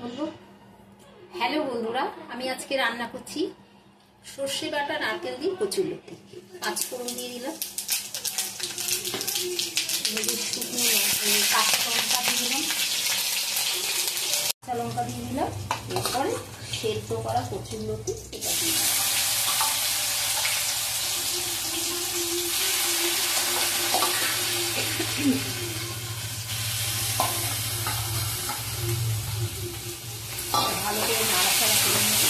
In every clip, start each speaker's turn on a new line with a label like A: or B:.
A: বলবো হ্যালো বন্ধুরা, আমি আজকে রান্না করছি সর্ষে বাটা নারকেল দিয়ে কচুরলতি। 5 ফোড়ন দিয়ে দিলাম, শুকনো কাঁচা লঙ্কা দিয়ে দিলাম, কাঁচা লঙ্কা দিয়ে দিলাম। এরপরে সেদ্ধ করা কচুরলতি এটা দিয়ে দিলাম। ভালো করে নাড়াচাড়া করে নেব।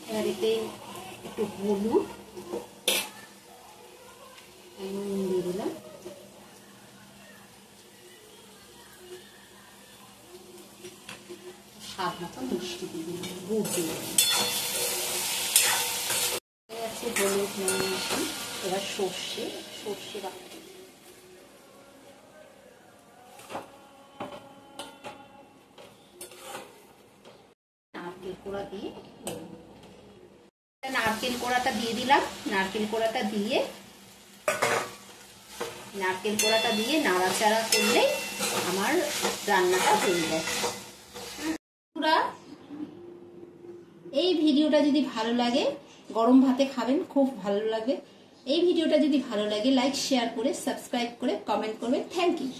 A: এবার এতে একটু হলুদ দিয়ে দিলাম, স্বাদ মতো মিষ্টি দিয়ে দিলাম, গুড় দিয়ে দিলাম। আছে হলুদ মিশি। এবার সর্ষে বাটা নারকেল কোড়া দিয়ে নারকেল কোড়াটা দিয়ে দিলাম। নারকেল কোড়াটা দিয়ে নাড়াচাড়া করলেই আমার রান্নাটা হয়ে যায়। এই ভিডিওটা যদি ভালো লাগে, গরম ভাতে খাবেন, খুব ভালো লাগবে। এই ভিডিওটা যদি ভালো লাগে লাইক শেয়ার করে সাবস্ক্রাইব করে কমেন্ট করবেন। Thank you.